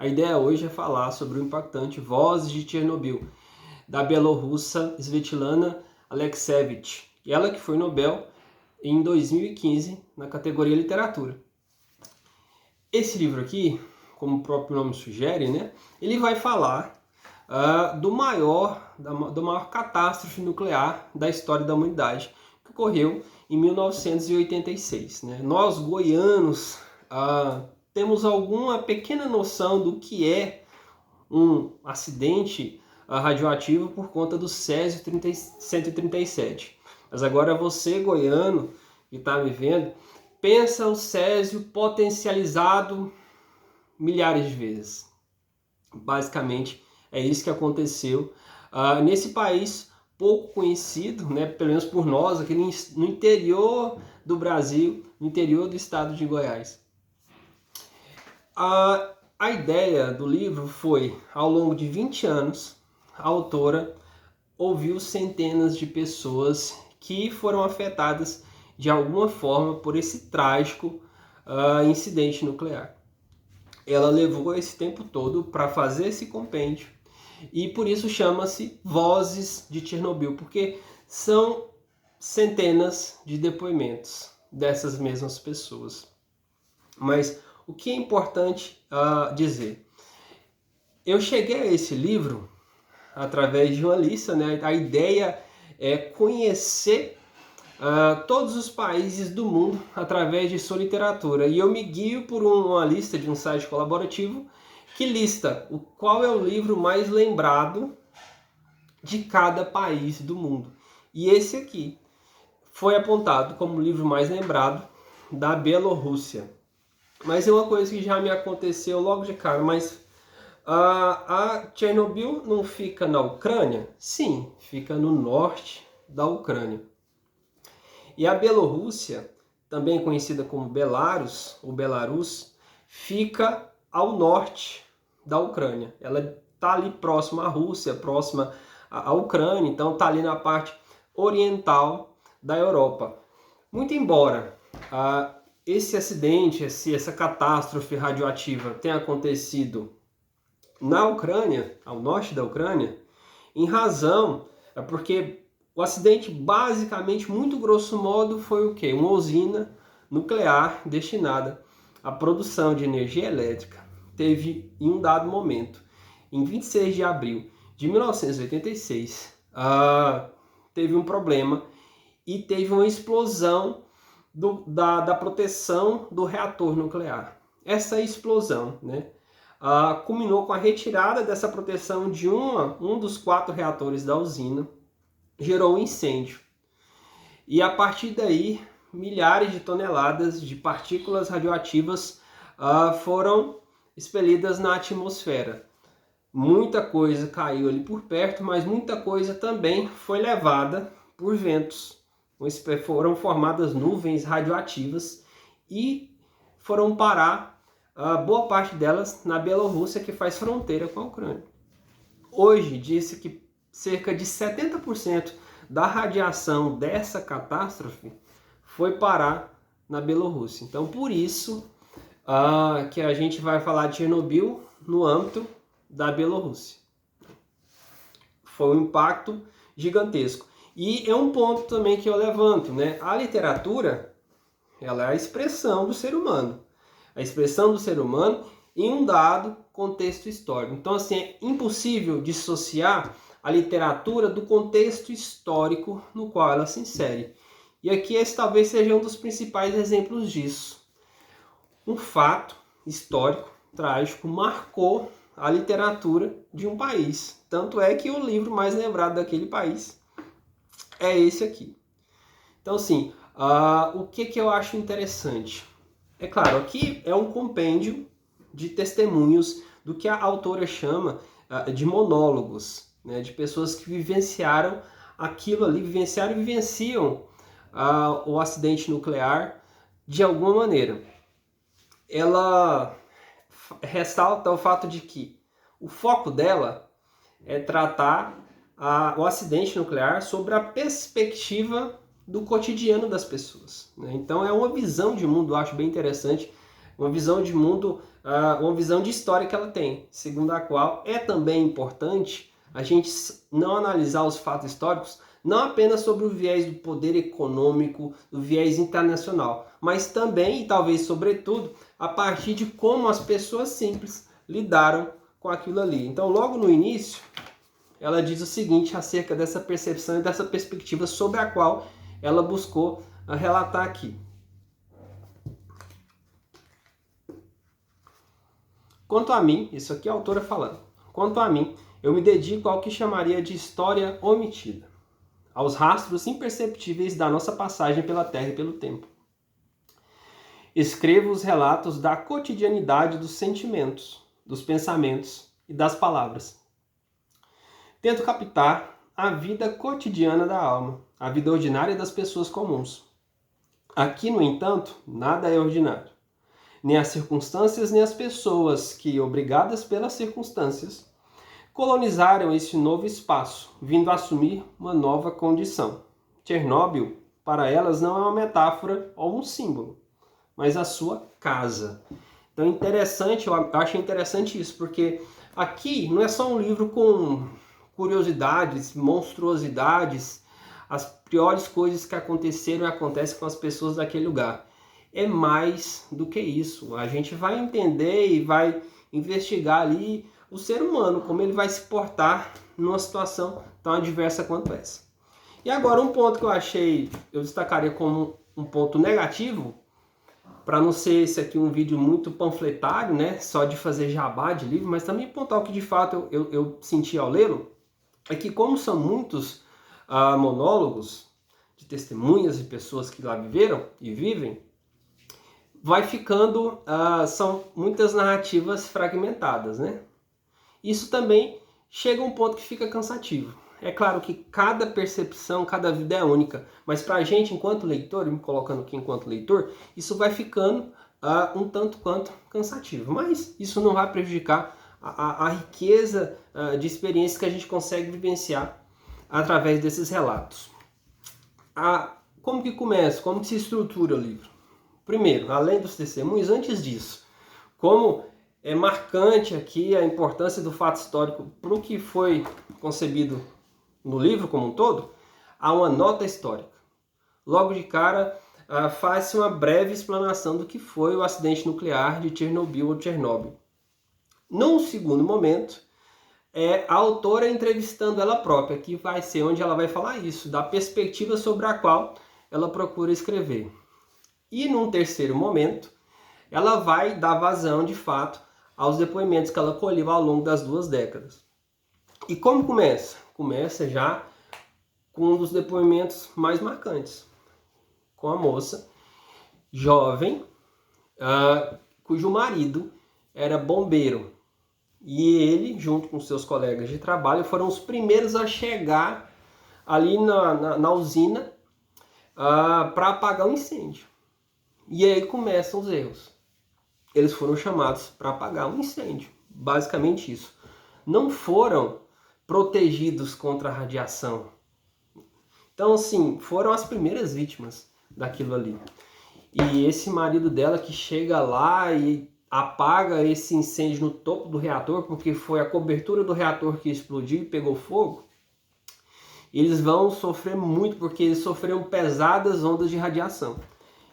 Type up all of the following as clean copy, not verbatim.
A ideia hoje é falar sobre o impactante Vozes de Chernobyl, da bielorrussa Svetlana Alexievich, ela que foi Nobel em 2015 na categoria Literatura. Esse livro aqui, como o próprio nome sugere, né, ele vai falar da maior catástrofe nuclear da história da humanidade, que ocorreu em 1986. Né? Nós, goianos, temos alguma pequena noção do que é um acidente radioativo por conta do Césio 137. Mas agora você, goiano, que está me vendo, pensa o Césio potencializado milhares de vezes. Basicamente, é isso que aconteceu nesse país pouco conhecido, né, pelo menos por nós, aqui no interior do Brasil, no interior do estado de Goiás. A ideia do livro foi, ao longo de 20 anos, a autora ouviu centenas de pessoas que foram afetadas de alguma forma por esse trágico incidente nuclear. Ela levou esse tempo todo para fazer esse compêndio e por isso chama-se Vozes de Chernobyl, porque são centenas de depoimentos dessas mesmas pessoas. Mas o que é importante dizer? Eu cheguei a esse livro através de uma lista, né? A ideia é conhecer todos os países do mundo através de sua literatura. E eu me guio por uma lista de um site colaborativo que lista qual é o livro mais lembrado de cada país do mundo. E esse aqui foi apontado como o livro mais lembrado da Bielorrússia. Mas é uma coisa que já me aconteceu logo de cara, mas a Chernobyl não fica na Ucrânia? Sim, fica no norte da Ucrânia. E a Bielorrússia, também conhecida como Belarus ou Belarus, fica ao norte da Ucrânia. Ela está ali próxima à Rússia, próxima à Ucrânia, então está ali na parte oriental da Europa. Muito embora esse acidente, essa catástrofe radioativa tenha acontecido na Ucrânia, ao norte da Ucrânia, em razão, porque o acidente basicamente, muito grosso modo, foi o quê? Uma usina nuclear destinada à produção de energia elétrica. Teve, em um dado momento, em 26 de abril de 1986, teve um problema e teve uma explosão da proteção do reator nuclear. Essa explosão, né, culminou com a retirada dessa proteção de um dos 4 reatores da usina, gerou um incêndio. E a partir daí, milhares de toneladas de partículas radioativas foram expelidas na atmosfera. Muita coisa caiu ali por perto, mas muita coisa também foi levada por ventos. Foram formadas nuvens radioativas e foram parar, boa parte delas, na Bielorrússia, que faz fronteira com a Ucrânia. Hoje, disse que cerca de 70% da radiação dessa catástrofe foi parar na Bielorrússia. Então, por isso que a gente vai falar de Chernobyl no âmbito da Bielorrússia. Foi um impacto gigantesco. E é um ponto também que eu levanto, né? A literatura, ela é a expressão do ser humano. A expressão do ser humano em um dado contexto histórico. Então, assim, é impossível dissociar a literatura do contexto histórico no qual ela se insere. E aqui esse talvez seja um dos principais exemplos disso. Um fato histórico, trágico, marcou a literatura de um país. Tanto é que o livro mais lembrado daquele país é esse aqui. Então, assim, o que eu acho interessante? É claro, aqui é um compêndio de testemunhos do que a autora chama de monólogos, né, de pessoas que vivenciaram aquilo ali, vivenciaram e vivenciam o acidente nuclear de alguma maneira. Ela ressalta o fato de que o foco dela é tratar o acidente nuclear sobre a perspectiva do cotidiano das pessoas, né? Então é uma visão de mundo, eu acho bem interessante, uma visão de mundo, uma visão de história que ela tem, segundo a qual é também importante a gente não analisar os fatos históricos não apenas sobre o viés do poder econômico, do viés internacional, mas também, e talvez sobretudo, a partir de como as pessoas simples lidaram com aquilo ali. Então, logo no início, ela diz o seguinte acerca dessa percepção e dessa perspectiva sobre a qual ela buscou relatar aqui. Quanto a mim, isso aqui é a autora falando, quanto a mim, eu me dedico ao que chamaria de história omitida, aos rastros imperceptíveis da nossa passagem pela Terra e pelo tempo. Escrevo os relatos da cotidianidade dos sentimentos, dos pensamentos e das palavras. Tento captar a vida cotidiana da alma, a vida ordinária das pessoas comuns. Aqui, no entanto, nada é ordinário. Nem as circunstâncias, nem as pessoas que, obrigadas pelas circunstâncias, colonizaram esse novo espaço, vindo assumir uma nova condição. Chernobyl, para elas, não é uma metáfora ou um símbolo, mas a sua casa. Então, interessante, eu acho interessante isso, porque aqui não é só um livro com curiosidades, monstruosidades, as piores coisas que aconteceram e acontecem com as pessoas daquele lugar. É mais do que isso. A gente vai entender e vai investigar ali o ser humano, como ele vai se portar numa situação tão adversa quanto essa. E agora um ponto que eu destacaria como um ponto negativo, para não ser esse aqui um vídeo muito panfletário, né, só de fazer jabá de livro, mas também pontuar o que de fato eu senti ao lê-lo, é que como são muitos monólogos de testemunhas de pessoas que lá viveram e vivem, vai ficando, são muitas narrativas fragmentadas, né? Isso também chega a um ponto que fica cansativo. É claro que cada percepção, cada vida é única, mas para a gente, enquanto leitor, me colocando aqui enquanto leitor, isso vai ficando um tanto quanto cansativo. Mas isso não vai prejudicar a riqueza de experiências que a gente consegue vivenciar através desses relatos. Como que começa? Como que se estrutura o livro? Primeiro, além dos testemunhos, antes disso, como é marcante aqui a importância do fato histórico para o que foi concebido no livro como um todo, há uma nota histórica. Logo de cara, faz-se uma breve explanação do que foi o acidente nuclear de Chernobyl ou Chernobyl. Num segundo momento, é a autora entrevistando ela própria, que vai ser onde ela vai falar isso, da perspectiva sobre a qual ela procura escrever. E num terceiro momento, ela vai dar vazão, de fato, aos depoimentos que ela colheu ao longo das 2 décadas. E como começa? Começa já com um dos depoimentos mais marcantes, com a moça jovem, cujo marido era bombeiro. E ele, junto com seus colegas de trabalho, foram os primeiros a chegar ali na usina para apagar o incêndio. E aí começam os erros. Eles foram chamados para apagar um incêndio. Basicamente isso. Não foram protegidos contra a radiação. Então, assim, foram as primeiras vítimas daquilo ali. E esse marido dela que chega lá e apaga esse incêndio no topo do reator, porque foi a cobertura do reator que explodiu e pegou fogo, eles vão sofrer muito, porque eles sofreram pesadas ondas de radiação.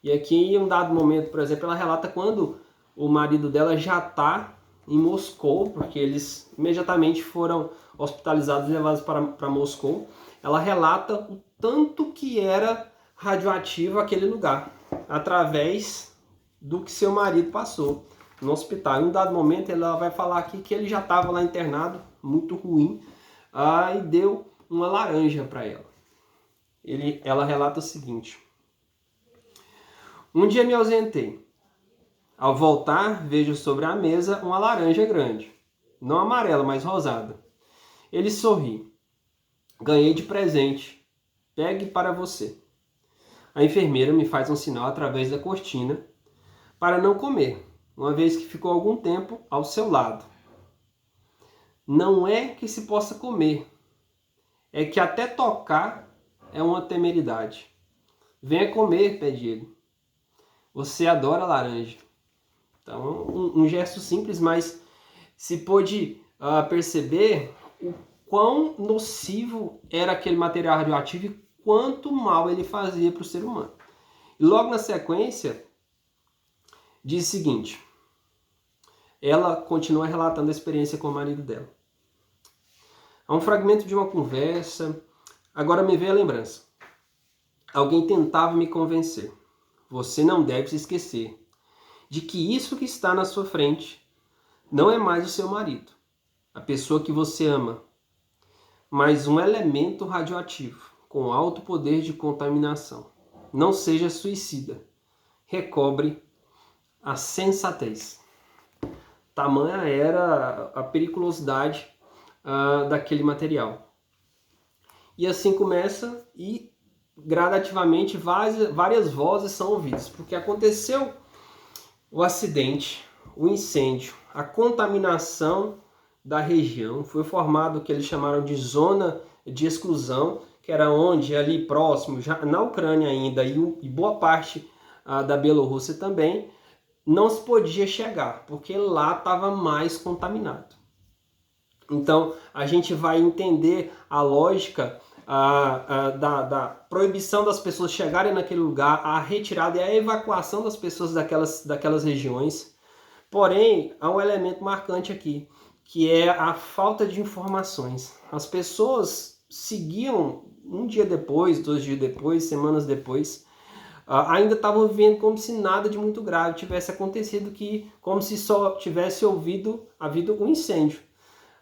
E aqui, em um dado momento, por exemplo, ela relata quando o marido dela já está em Moscou, porque eles imediatamente foram hospitalizados e levados para Moscou. Ela relata o tanto que era radioativo aquele lugar, através do que seu marido passou no hospital. Em um dado momento, ela vai falar aqui que ele já estava lá internado, muito ruim, e deu uma laranja para ela. Ela relata o seguinte: um dia me ausentei. Ao voltar, vejo sobre a mesa uma laranja grande. Não amarela, mas rosada. Ele sorri. Ganhei de presente. Pegue para você. A enfermeira me faz um sinal através da cortina para não comer, uma vez que ficou algum tempo ao seu lado. Não é que se possa comer, é que até tocar é uma temeridade. Venha comer, pede ele. Você adora laranja. Então, um gesto simples, mas se pôde perceber o quão nocivo era aquele material radioativo e quanto mal ele fazia para o ser humano. E logo na sequência, diz o seguinte, ela continua relatando a experiência com o marido dela. Há um fragmento de uma conversa, agora me veio a lembrança. Alguém tentava me convencer. Você não deve se esquecer de que isso que está na sua frente não é mais o seu marido, a pessoa que você ama, mas um elemento radioativo com alto poder de contaminação. Não seja suicida. Recobre a sensatez. Tamanha era a periculosidade daquele material. E assim começa e gradativamente várias vozes são ouvidas, porque aconteceu o acidente, o incêndio, a contaminação da região, foi formado o que eles chamaram de zona de exclusão, que era onde ali próximo, já na Ucrânia ainda e boa parte da Bielorrússia também, não se podia chegar, porque lá estava mais contaminado. Então a gente vai entender a lógica da proibição das pessoas chegarem naquele lugar, a retirada e a evacuação das pessoas daquelas regiões. Porém, há um elemento marcante aqui, que é a falta de informações. As pessoas seguiam um dia depois, 2 dias depois, semanas depois, ainda estavam vivendo como se nada de muito grave tivesse acontecido, como se só tivesse havido um incêndio.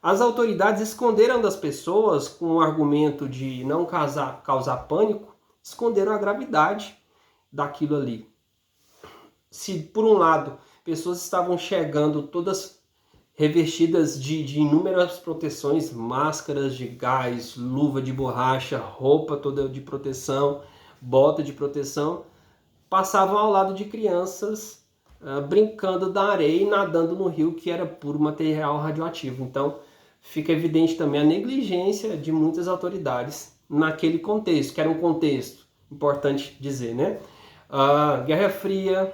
As autoridades esconderam das pessoas, com o argumento de não causar pânico, esconderam a gravidade daquilo ali. Se, por um lado, pessoas estavam chegando todas revestidas de inúmeras proteções, máscaras de gás, luva de borracha, roupa toda de proteção, bota de proteção, passavam ao lado de crianças brincando da areia e nadando no rio que era puro material radioativo. Então, fica evidente também a negligência de muitas autoridades naquele contexto, que era um contexto, importante dizer, né? Guerra Fria,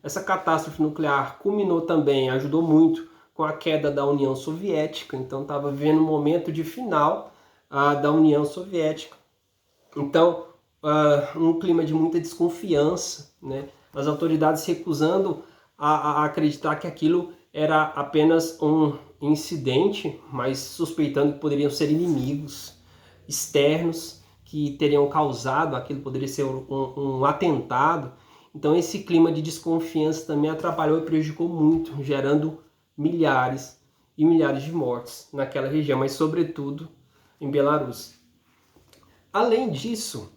essa catástrofe nuclear culminou também, ajudou muito com a queda da União Soviética, então estava vivendo um momento de final da União Soviética. Então, um clima de muita desconfiança, né? As autoridades recusando a acreditar que aquilo era apenas um incidente, mas suspeitando que poderiam ser inimigos externos que teriam causado aquilo, poderia ser um atentado. Então esse clima de desconfiança também atrapalhou e prejudicou muito, gerando milhares e milhares de mortes naquela região, mas sobretudo em Belarus. Além disso,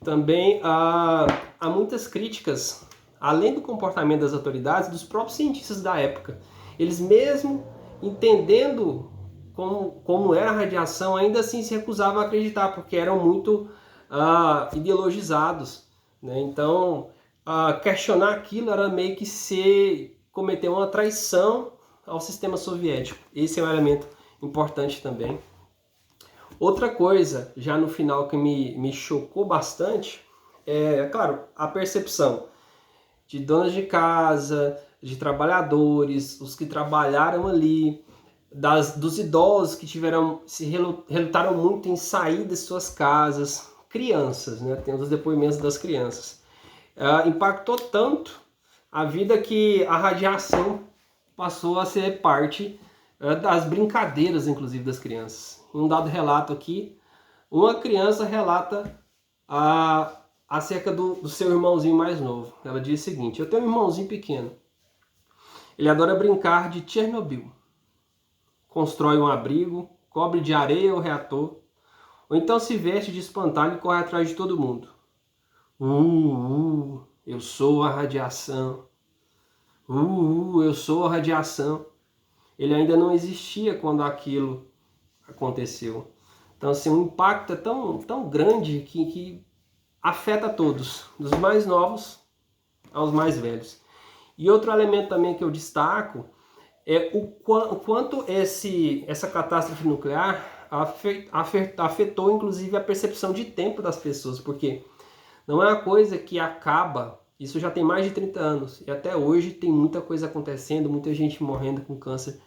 também há muitas críticas, além do comportamento das autoridades, dos próprios cientistas da época. Eles mesmo entendendo como era a radiação, ainda assim se recusavam a acreditar, porque eram muito ideologizados, né? Então, questionar aquilo era meio que cometer uma traição ao sistema soviético. Esse é um elemento importante também. Outra coisa, já no final, que me chocou bastante, claro, a percepção de donas de casa, de trabalhadores, os que trabalharam ali, dos idosos que relutaram muito em sair de suas casas, crianças, né? Tem os depoimentos das crianças. Impactou tanto a vida que a radiação passou a ser parte das brincadeiras, inclusive, das crianças. Em um dado relato aqui, uma criança relata acerca do seu irmãozinho mais novo. Ela diz o seguinte: eu tenho um irmãozinho pequeno. Ele adora brincar de Chernobyl. Constrói um abrigo, cobre de areia o reator, ou então se veste de espantalho e corre atrás de todo mundo. Eu sou a radiação. Eu sou a radiação. Ele ainda não existia quando aquilo aconteceu. Então, assim, o impacto é tão grande que afeta todos, dos mais novos aos mais velhos. E outro elemento também que eu destaco é o quanto essa catástrofe nuclear afetou, inclusive, a percepção de tempo das pessoas, porque não é uma coisa que acaba Isso já tem mais de 30 anos e até hoje tem muita coisa acontecendo, muita gente morrendo com câncer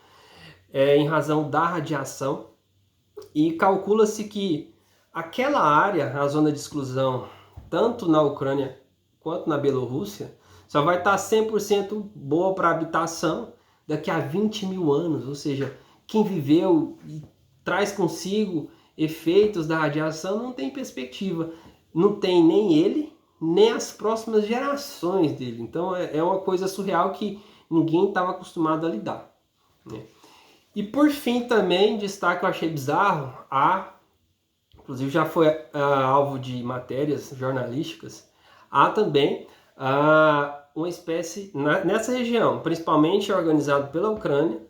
em razão da radiação. E calcula-se que aquela área, a zona de exclusão, tanto na Ucrânia quanto na Bielorrússia, só vai estar 100% boa para habitação daqui a 20 mil anos. Ou seja, quem viveu e traz consigo efeitos da radiação não tem perspectiva. Não tem nem ele, nem as próximas gerações dele. Então é uma coisa surreal que ninguém estava acostumado a lidar, né? E por fim também, destaque que eu achei bizarro, inclusive já foi alvo de matérias jornalísticas, há também uma espécie, nessa região, principalmente organizado pela Ucrânia,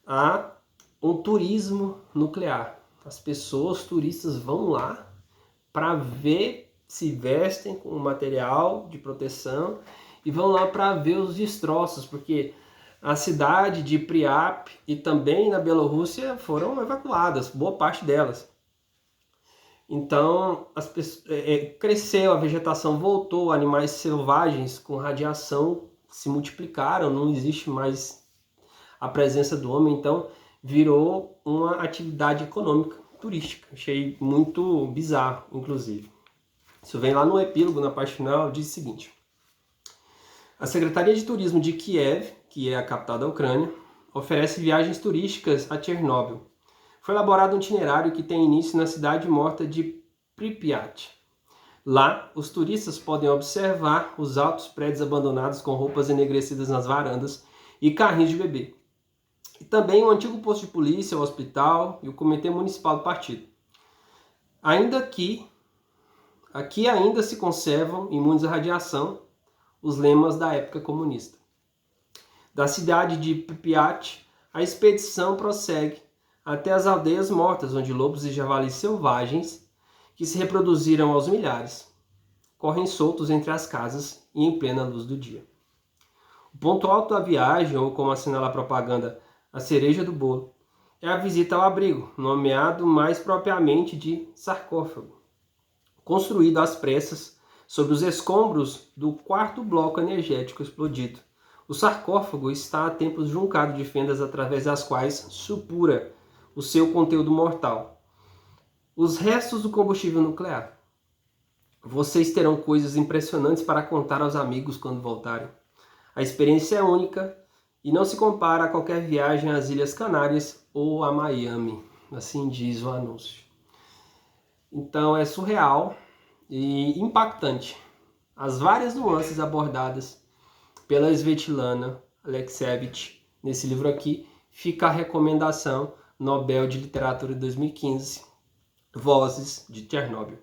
há um turismo nuclear. As pessoas, turistas, vão lá para ver, se vestem com material de proteção e vão lá para ver os destroços, porque a cidade de Pripyat e também na Bielorrússia foram evacuadas, boa parte delas. Então, cresceu, a vegetação voltou, animais selvagens com radiação se multiplicaram, não existe mais a presença do homem, então virou uma atividade econômica turística. Achei muito bizarro, inclusive. Isso vem lá no epílogo, na parte final, diz o seguinte: a Secretaria de Turismo de Kiev, que é a capital da Ucrânia, oferece viagens turísticas a Chernobyl. Foi elaborado um itinerário que tem início na cidade morta de Pripyat. Lá, os turistas podem observar os altos prédios abandonados com roupas enegrecidas nas varandas e carrinhos de bebê. E também um antigo posto de polícia, o hospital e o comitê municipal do partido. Aqui ainda se conservam, imunes à radiação, os lemas da época comunista. Da cidade de Pripyat, a expedição prossegue até as aldeias mortas, onde lobos e javalis selvagens, que se reproduziram aos milhares, correm soltos entre as casas e em plena luz do dia. O ponto alto da viagem, ou como assinala a propaganda, a cereja do bolo, é a visita ao abrigo, nomeado mais propriamente de sarcófago, construído às pressas sobre os escombros do quarto bloco energético explodido. O sarcófago está há tempos juncado de fendas através das quais supura o seu conteúdo mortal, os restos do combustível nuclear. Vocês terão coisas impressionantes para contar aos amigos quando voltarem. A experiência é única e não se compara a qualquer viagem às Ilhas Canárias ou a Miami, assim diz o anúncio. Então é surreal e impactante as várias nuances abordadas pela Svetlana Alexievich nesse livro aqui. Fica a recomendação: Nobel de Literatura de 2015, Vozes de Chernobyl.